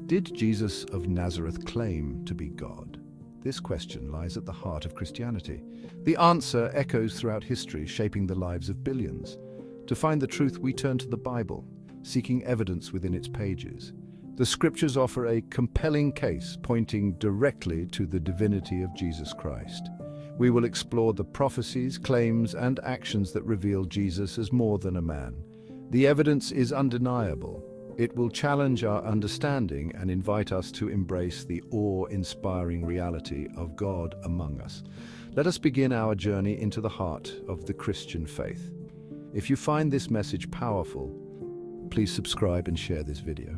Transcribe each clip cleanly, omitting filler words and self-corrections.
Did Jesus of Nazareth claim to be God? This question lies at the heart of Christianity. The answer echoes throughout history, shaping the lives of billions. To find the truth, we turn to the Bible, seeking evidence within its pages. The scriptures offer a compelling case pointing directly to the divinity of Jesus Christ. We will explore the prophecies, claims, and actions that reveal Jesus as more than a man. The evidence is undeniable. It will challenge our understanding and invite us to embrace the awe-inspiring reality of God among us. Let us begin our journey into the heart of the Christian faith. If you find this message powerful, please subscribe and share this video.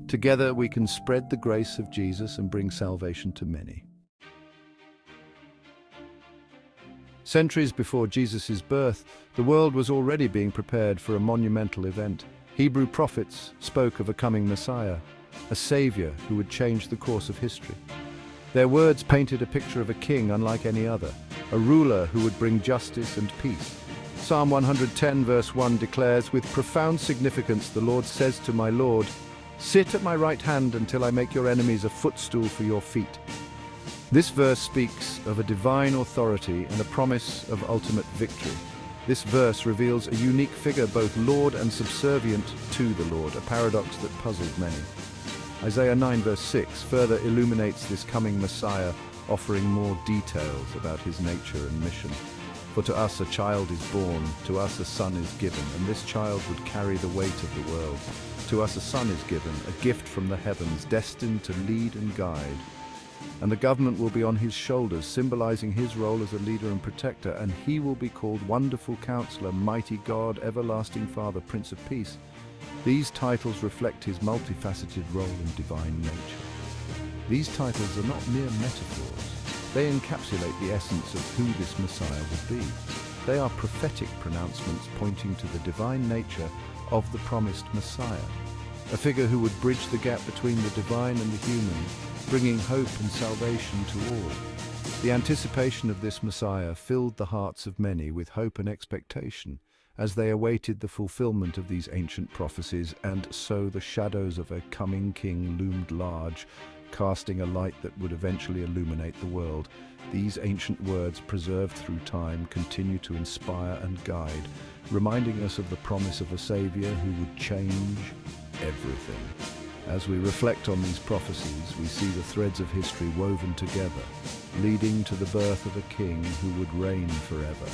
Together we can spread the grace of Jesus and bring salvation to many. Centuries before Jesus' birth, the world was already being prepared for a monumental event. Hebrew prophets spoke of a coming Messiah, a savior who would change the course of history. Their words painted a picture of a king unlike any other, a ruler who would bring justice and peace. Psalm 110 verse 1 declares, "With profound significance the Lord says to my Lord, sit at my right hand until I make your enemies a footstool for your feet." This verse speaks of a divine authority and a promise of ultimate victory. This verse reveals a unique figure, both Lord and subservient to the Lord, a paradox that puzzled many. Isaiah 9 verse 6 further illuminates this coming Messiah, offering more details about his nature and mission. "For to us a child is born, to us a son is given, and this child would carry the weight of the world. To us a son is given, a gift from the heavens, destined to lead and guide. And the government will be on his shoulders, symbolizing his role as a leader and protector, and he will be called Wonderful Counselor, Mighty God, Everlasting Father, Prince of Peace." These titles reflect his multifaceted role in divine nature. These titles are not mere metaphors. They encapsulate the essence of who this Messiah will be. They are prophetic pronouncements pointing to the divine nature of the promised Messiah, a figure who would bridge the gap between the divine and the human, bringing hope and salvation to all. The anticipation of this Messiah filled the hearts of many with hope and expectation as they awaited the fulfillment of these ancient prophecies, and so the shadows of a coming king loomed large, casting a light that would eventually illuminate the world. These ancient words, preserved through time, continue to inspire and guide, reminding us of the promise of a Savior who would change everything. As we reflect on these prophecies, we see the threads of history woven together, leading to the birth of a king who would reign forever.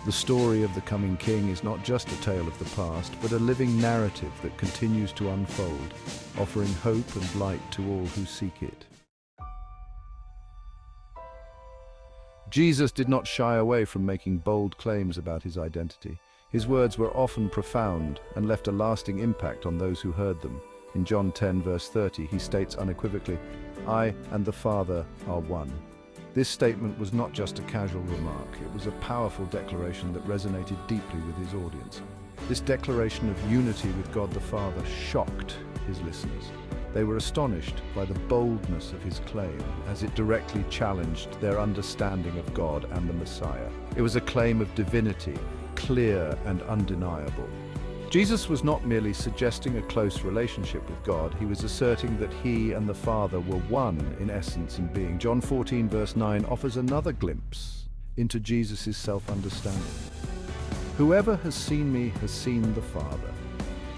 The story of the coming king is not just a tale of the past, but a living narrative that continues to unfold, offering hope and light to all who seek it. Jesus did not shy away from making bold claims about his identity. His words were often profound and left a lasting impact on those who heard them. In John 10 verse 30, he states unequivocally, "I and the Father are one." This statement was not just a casual remark, it was a powerful declaration that resonated deeply with his audience. This declaration of unity with God the Father shocked his listeners. They were astonished by the boldness of his claim, as it directly challenged their understanding of God and the Messiah. It was a claim of divinity, clear and undeniable. Jesus was not merely suggesting a close relationship with God, he was asserting that he and the Father were one in essence and being. John 14 verse 9 offers another glimpse into Jesus' self-understanding. "Whoever has seen me has seen the Father."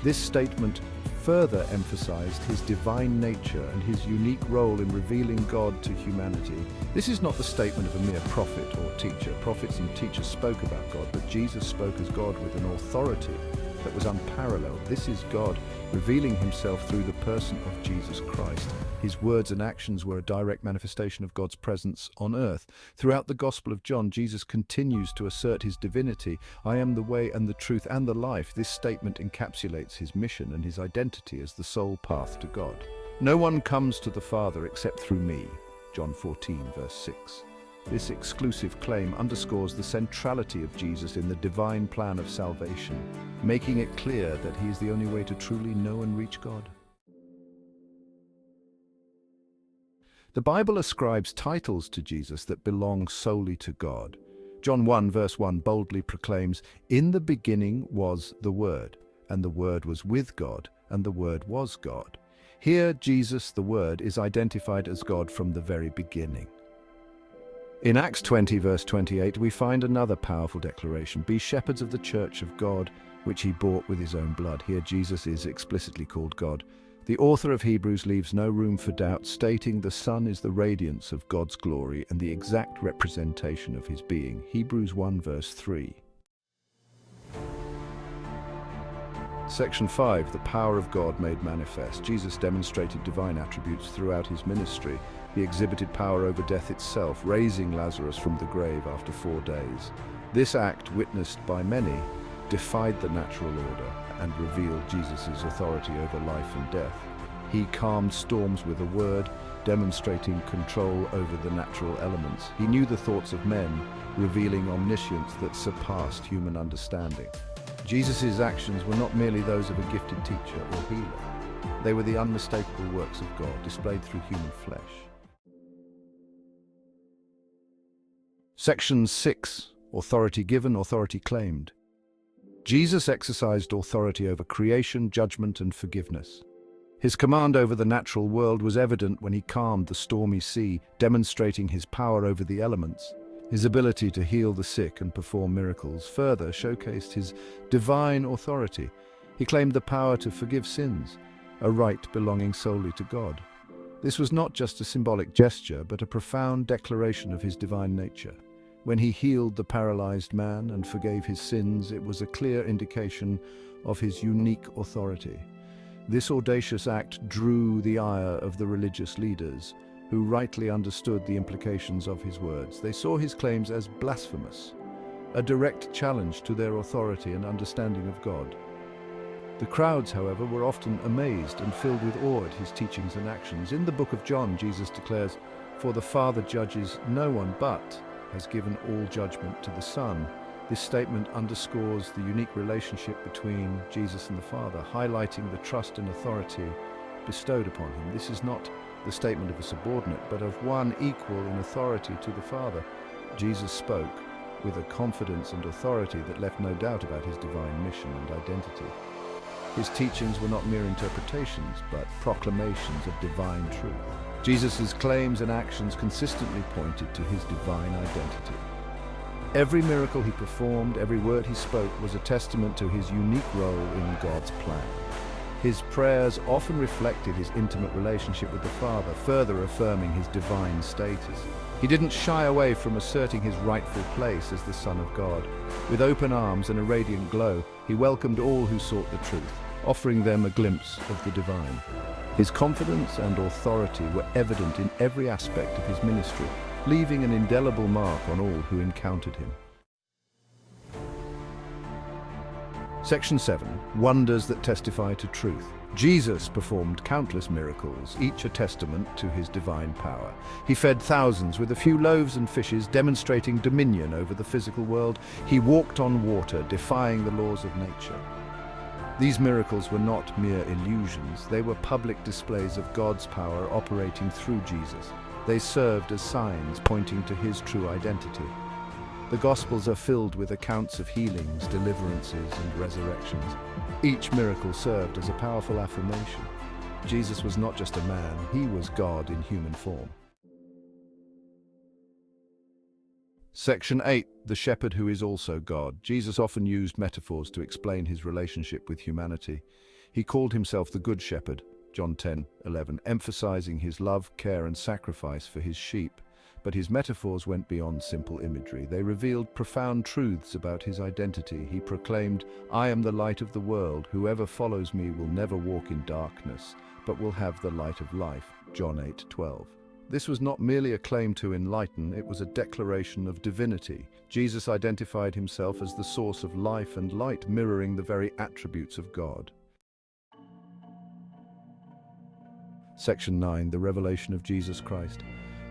This statement further emphasized his divine nature and his unique role in revealing God to humanity. This is not the statement of a mere prophet or teacher. Prophets and teachers spoke about God, but Jesus spoke as God with an authority that was unparalleled. This is God revealing himself through the person of Jesus Christ. His words and actions were a direct manifestation of God's presence on earth. Throughout the Gospel of John, Jesus continues to assert his divinity. "I am the way and the truth and the life." This statement encapsulates his mission and his identity as the sole path to God. "No one comes to the Father except through me." John 14 verse 6. This exclusive claim underscores the centrality of Jesus in the divine plan of salvation, making it clear that he is the only way to truly know and reach God. The Bible ascribes titles to Jesus that belong solely to God. John 1 verse 1 boldly proclaims, "In the beginning was the Word, and the Word was with God, and the Word was God." Here, Jesus, the Word, is identified as God from the very beginning. In Acts 20, verse 28, we find another powerful declaration: "Be shepherds of the church of God, which he bought with his own blood." Here, Jesus is explicitly called God. The author of Hebrews leaves no room for doubt, stating the Son is the radiance of God's glory and the exact representation of his being. Hebrews 1, verse 3. Section 5, the power of God made manifest. Jesus demonstrated divine attributes throughout his ministry. He exhibited power over death itself, raising Lazarus from the grave after 4 days. This act, witnessed by many, defied the natural order and revealed Jesus' authority over life and death. He calmed storms with a word, demonstrating control over the natural elements. He knew the thoughts of men, revealing omniscience that surpassed human understanding. Jesus' actions were not merely those of a gifted teacher or healer. They were the unmistakable works of God, displayed through human flesh. Section 6. Authority given, authority claimed. Jesus exercised authority over creation, judgment, and forgiveness. His command over the natural world was evident when he calmed the stormy sea, demonstrating his power over the elements. His ability to heal the sick and perform miracles further showcased his divine authority. He claimed the power to forgive sins, a right belonging solely to God. This was not just a symbolic gesture, but a profound declaration of his divine nature. When he healed the paralyzed man and forgave his sins, it was a clear indication of his unique authority. This audacious act drew the ire of the religious leaders, who rightly understood the implications of his words. They saw his claims as blasphemous, a direct challenge to their authority and understanding of God. The crowds, however, were often amazed and filled with awe at his teachings and actions. In the book of John, Jesus declares, "For the Father judges no one, but has given all judgment to the Son." This statement underscores the unique relationship between Jesus and the Father, highlighting the trust and authority bestowed upon him. This is not the statement of a subordinate, but of one equal in authority to the Father. Jesus spoke with a confidence and authority that left no doubt about his divine mission and identity. His teachings were not mere interpretations, but proclamations of divine truth. Jesus' claims and actions consistently pointed to his divine identity. Every miracle he performed, every word he spoke, was a testament to his unique role in God's plan. His prayers often reflected his intimate relationship with the Father, further affirming his divine status. He didn't shy away from asserting his rightful place as the Son of God. With open arms and a radiant glow, he welcomed all who sought the truth, offering them a glimpse of the divine. His confidence and authority were evident in every aspect of his ministry, leaving an indelible mark on all who encountered him. Section 7. Wonders that testify to truth. Jesus performed countless miracles, each a testament to his divine power. He fed thousands with a few loaves and fishes, demonstrating dominion over the physical world. He walked on water, defying the laws of nature. These miracles were not mere illusions. They were public displays of God's power operating through Jesus. They served as signs pointing to his true identity. The Gospels are filled with accounts of healings, deliverances, and resurrections. Each miracle served as a powerful affirmation. Jesus was not just a man, he was God in human form. Section 8. The Shepherd who is also God. Jesus often used metaphors to explain his relationship with humanity. He called himself the Good Shepherd, John 10:11, emphasizing his love, care, and sacrifice for his sheep. But his metaphors went beyond simple imagery. They revealed profound truths about his identity. He proclaimed, "I am the light of the world. Whoever follows me will never walk in darkness, but will have the light of life." John 8:12. This was not merely a claim to enlighten, it was a declaration of divinity. Jesus identified himself as the source of life and light, mirroring the very attributes of God. Section 9. The Revelation of Jesus Christ.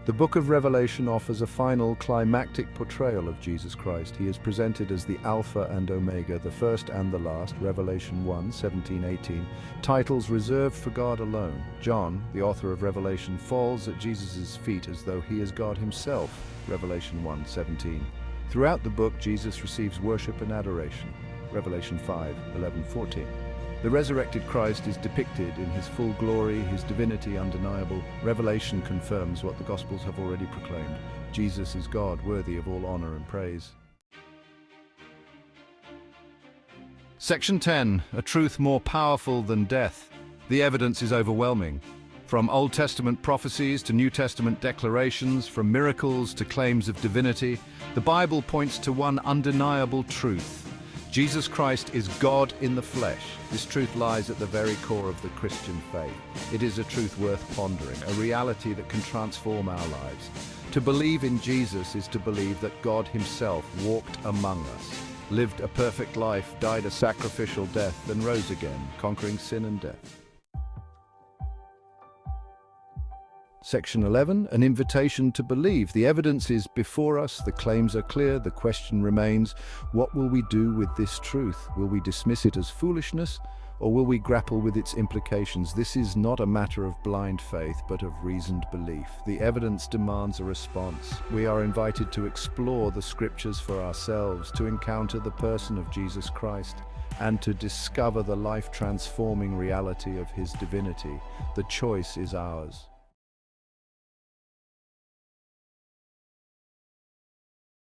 The book of Revelation offers a final, climactic portrayal of Jesus Christ. He is presented as the Alpha and Omega, the first and the last, Revelation 1:17-18, titles reserved for God alone. John, the author of Revelation, falls at Jesus' feet as though he is God himself, Revelation 1:17. Throughout the book, Jesus receives worship and adoration, Revelation 5:11-14. The resurrected Christ is depicted in his full glory, his divinity undeniable. Revelation confirms what the Gospels have already proclaimed. Jesus is God, worthy of all honor and praise. Section 10. A truth more powerful than death. The evidence is overwhelming. From Old Testament prophecies to New Testament declarations, from miracles to claims of divinity, the Bible points to one undeniable truth. Jesus Christ is God in the flesh. This truth lies at the very core of the Christian faith. It is a truth worth pondering, a reality that can transform our lives. To believe in Jesus is to believe that God himself walked among us, lived a perfect life, died a sacrificial death, and rose again, conquering sin and death. Section 11, an invitation to believe. The evidence is before us, the claims are clear, the question remains, what will we do with this truth? Will we dismiss it as foolishness, or will we grapple with its implications? This is not a matter of blind faith, but of reasoned belief. The evidence demands a response. We are invited to explore the scriptures for ourselves, to encounter the person of Jesus Christ, and to discover the life-transforming reality of his divinity. The choice is ours.